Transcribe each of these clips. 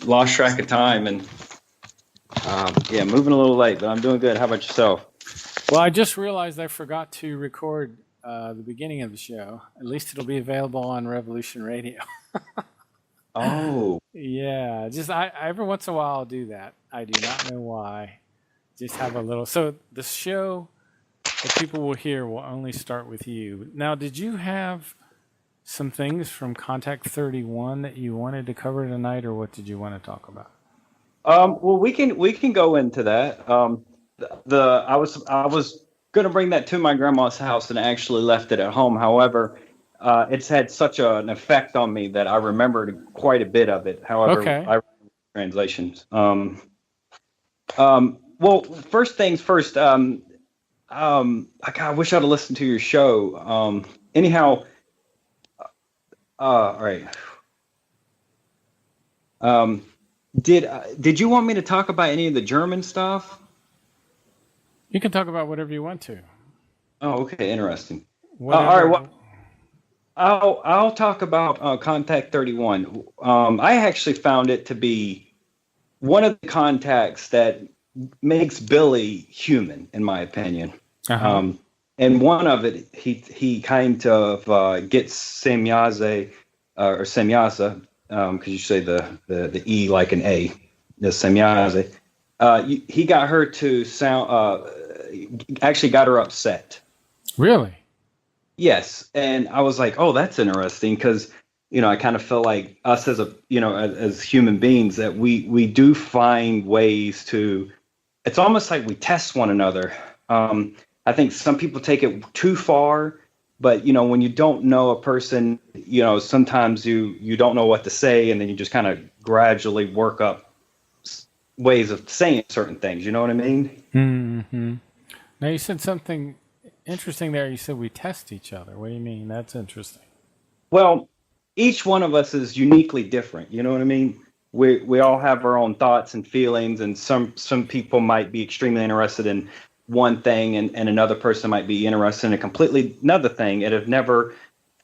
lost track of time and moving a little late, but I'm doing good. How about yourself? Well, I just realized I forgot to record the beginning of the show. At least it'll be available on Revolution Radio. Oh, Yeah, just I every once in a while I'll do that. I do not know why. Just have a little. So the show that people will hear will only start with you. Now, did you have some things from Contact 31 that you wanted to cover tonight, or what did you want to talk about? well, we can go into that. I was gonna bring that to my grandma's house and actually left it at home. However, it's had such an effect on me that I remembered quite a bit of it. However, Okay. I translations. Well, first things first. I wish I'd have listened to your show. Anyhow, all right. Um, did you want me to talk about any of the German stuff? You can talk about whatever you want to. Oh, okay, interesting. All right, Whatever. well, I'll talk about Contact 31. I actually found it to be one of the contacts that makes Billy human, in my opinion. Uh-huh. And one of it, he kind of gets Semjase or Semjase, because you say the E like an A, the Semjase. He got her to sound, actually got her upset. Really? Yes, and I was like, oh, that's interesting because I kind of feel like us as as human beings that we do find ways to. It's almost like we test one another. I think some people take it too far, but when you don't know a person, sometimes you don't know what to say, and then you just kind of gradually work up ways of saying certain things. You know what I mean? Mm-hmm. Now you said something interesting there. You said we test each other. What do you mean? That's interesting. Well, each one of us is uniquely different. You know what I mean? We all have our own thoughts and feelings, and some people might be extremely interested in one thing, and another person might be interested in a completely another thing and have never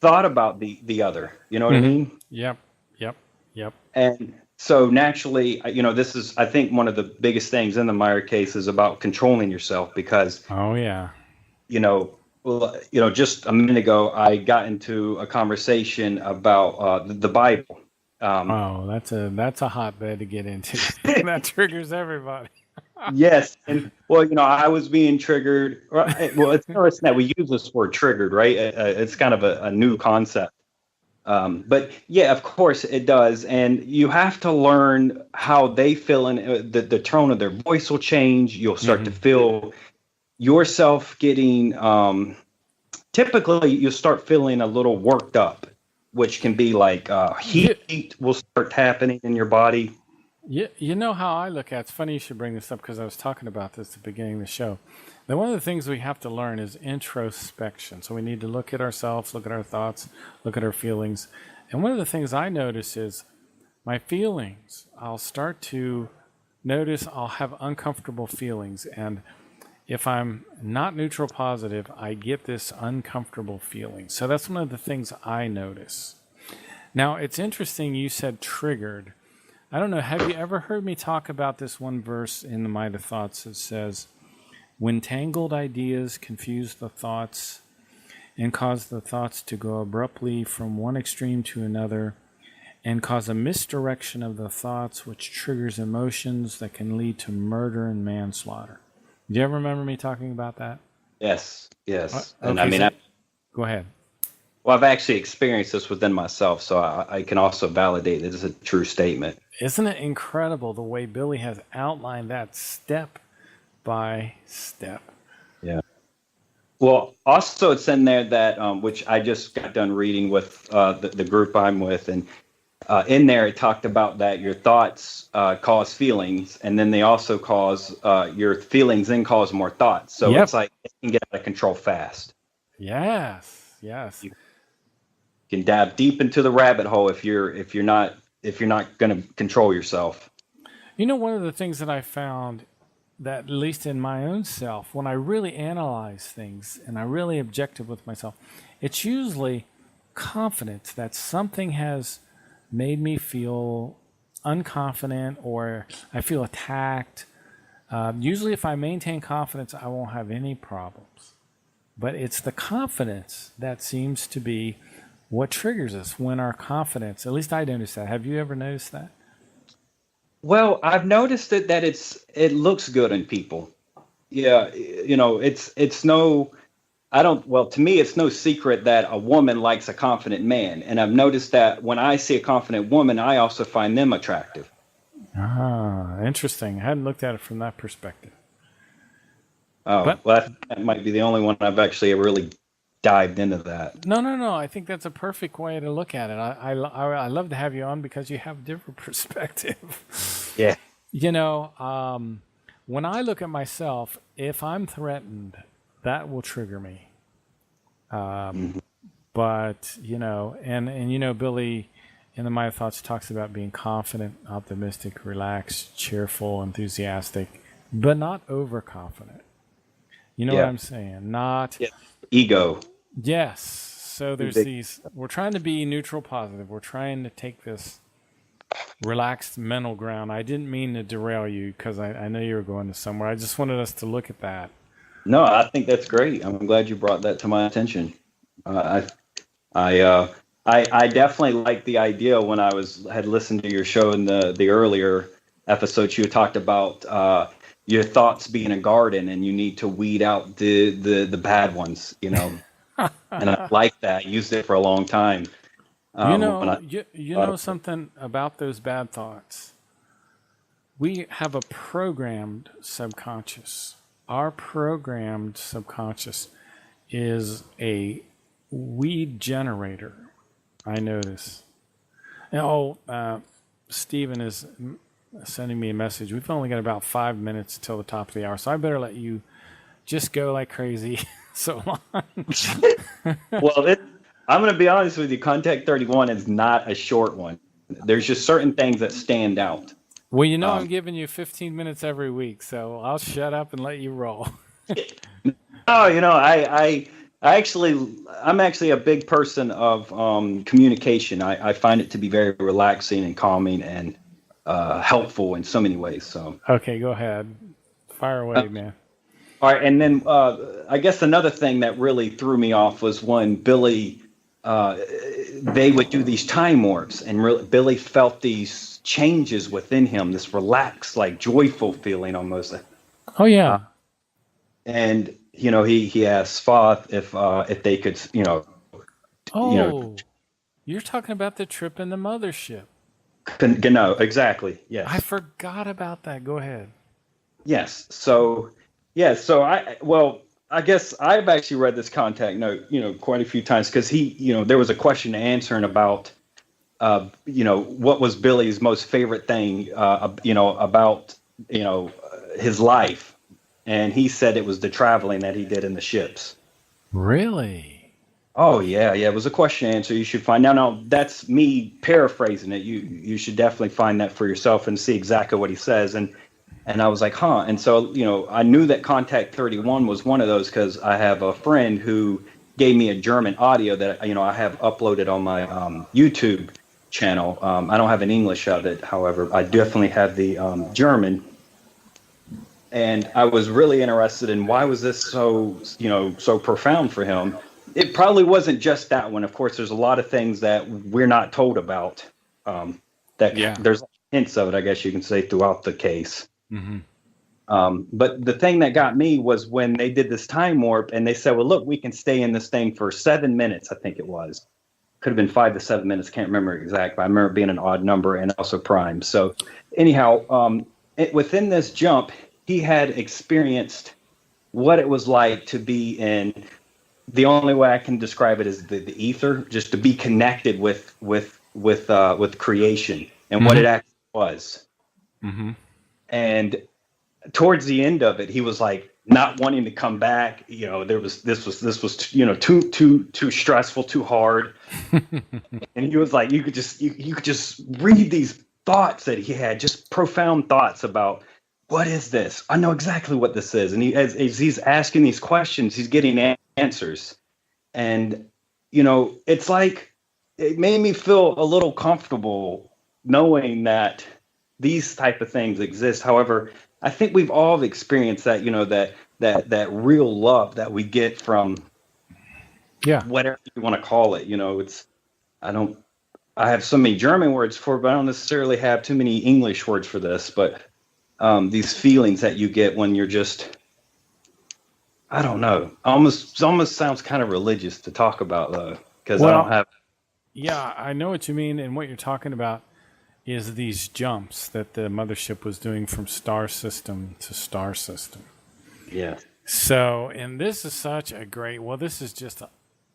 thought about the other. You know what I Mm-hmm. mean? Yep. Yep. Yep. And so naturally, this is, I think, one of the biggest things in the Meyer case is about controlling yourself because, Oh yeah. just a minute ago, I got into a conversation about the Bible. Oh, that's a hotbed to get into. That triggers everybody. Yes, and well, I was being triggered. Well, it's interesting that we use this word "triggered," right? It's kind of a new concept. But yeah, of course it does, and you have to learn how they feel, and the tone of their voice will change. You'll start to Mm-hmm. feel yourself getting. Typically, you'll start feeling a little worked up, which can be like You, heat will start happening in your body. you know how I look at. It's funny you should bring this up because I was talking about this at the beginning of the show. Now, one of the things we have to learn is introspection. So we need to look at ourselves, look at our thoughts, look at our feelings. And one of the things I notice is my feelings. I'll start to notice I'll have uncomfortable feelings. And if I'm not neutral positive, I get this uncomfortable feeling. So that's one of the things I notice. Now, it's interesting you said triggered. I don't know, have you ever heard me talk about this one verse in the Might of Thoughts that says, when tangled ideas confuse the thoughts and cause the thoughts to go abruptly from one extreme to another and cause a misdirection of the thoughts which triggers emotions that can lead to murder and manslaughter. Do you ever remember me talking about that? Yes, yes, and I Okay, mean, so go ahead. well, I've actually experienced this within myself, so I can also validate that it's a true statement. Isn't it incredible the way Billy has outlined that step by step? Yeah. Well, also it's in there that which I just got done reading with the group I'm with, and in there it talked about that your thoughts cause feelings, and then they also cause your feelings then cause more thoughts. So Yep. it's like it can get out of control fast. Yes. Yes. You can dive deep into the rabbit hole if you're not going to control yourself. You know, one of the things that I found that, at least in my own self, when I really analyze things and I'm really objective with myself, it's usually confidence that something has made me feel unconfident or I feel attacked, usually if I maintain confidence, I won't have any problems. But it's the confidence that seems to be what triggers us when our confidence, at least I noticed that. Have you ever noticed that? Well, I've noticed that it looks good in people. Yeah, it's no, I don't, well, to me, it's no secret that a woman likes a confident man. And I've noticed that when I see a confident woman, I also find them attractive. Ah, interesting. I hadn't looked at it from that perspective. Oh, But well, I think that might be the only one I've actually really dived into that. no, no, no. I think that's a perfect way to look at it. I love to have you on because you have a different perspective. Yeah. When I look at myself, if I'm threatened, that will trigger me. But, Billy in the My Thoughts talks about being confident, optimistic, relaxed, cheerful, enthusiastic, but not overconfident. You know what Yeah. I'm saying? Not, Yeah. Ego. yes. So there's these, we're trying to be neutral positive. We're trying to take this relaxed mental ground. I didn't mean to derail you because I know you were going to somewhere. I just wanted us to look at that. No, I think that's great. I'm glad you brought that to my attention. I definitely like the idea when had listened to your show in the earlier episodes. You talked about your thoughts being a garden, and you need to weed out the bad ones. And I like that. I used it for a long time. You know something about those bad thoughts. We have a programmed subconscious. Our programmed subconscious is a weed generator. I notice. Stephen is sending me a message. We've only got about 5 minutes till the top of the hour, so I better let you just go like crazy. Solon. Well, I'm going to be honest with you. Contact 31 is not a short one. There's just certain things that stand out. Well, I'm giving you 15 minutes every week, so I'll shut up and let you roll. Oh, I'm actually a big person of communication. I find it to be very relaxing and calming and helpful in so many ways. So okay, go ahead, fire away, man. All right, and then I guess another thing that really threw me off was when Billy, they would do these time warps, and Billy felt these changes within him, this relaxed, like joyful feeling almost. Oh yeah. And he asked Thoth if they could, you're talking about the trip in the mothership. No, exactly. Yes. I forgot about that. Go ahead. Yes. So I guess I've actually read this contact note, quite a few times because there was a question answering about, what was Billy's most favorite thing, about, his life. And he said it was the traveling that he did in the ships. Really? Oh, yeah. It was a question answer. You should find out. Now, that's me paraphrasing it. You should definitely find that for yourself and see exactly what he says. And I was like, huh. And so, I knew that Contact 31 was one of those because I have a friend who gave me a German audio that, I have uploaded on my YouTube channel. I don't have an English of it. However, I definitely have the German. And I was really interested in why was this so profound for him. It probably wasn't just that one. Of course, there's a lot of things that we're not told about. There's hints of it, I guess you can say, throughout the case. Mm-hmm. But the thing that got me was when they did this time warp and they said, well, look, we can stay in this thing for 7 minutes. I think it was. Could have been 5 to 7 minutes. Can't remember exact, but I remember being an odd number and also prime. So anyhow, within this jump, he had experienced what it was like to be in. The only way I can describe it is the ether, just to be connected with creation and what it actually was. Mm-hmm. And towards the end of it, he was like not wanting to come back. This was too stressful, too hard. And he was like, you could just read these thoughts that he had, just profound thoughts about what is this? I know exactly what this is. And as he's asking these questions, he's getting answers. And, it's like, it made me feel a little comfortable knowing that these type of things exist. However, I think we've all experienced that, that real love that we get from Yeah. whatever you want to call it. I don't, I have so many German words for it, but I don't necessarily have too many English words for this. But these feelings that you get when you're just, I don't know, almost sounds kind of religious to talk about though, because I don't have. Yeah, I know what you mean, and what you're talking about is these jumps that the mothership was doing from star system to star system. Yeah. So, and this is such a great, well, this is just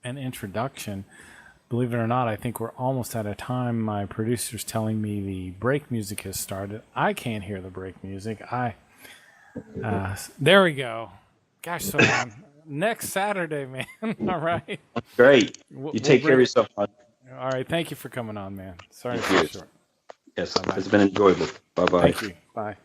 an introduction. Believe it or not, I think we're almost out of time. My producer's telling me the break music has started. I can't hear the break music. There we go. Gosh, so next Saturday, man. All right. Great. You take care of yourself. All right. Thank you for coming on, man. Sorry to be short. Yes, it's been enjoyable. Bye-bye. Thank you. Bye.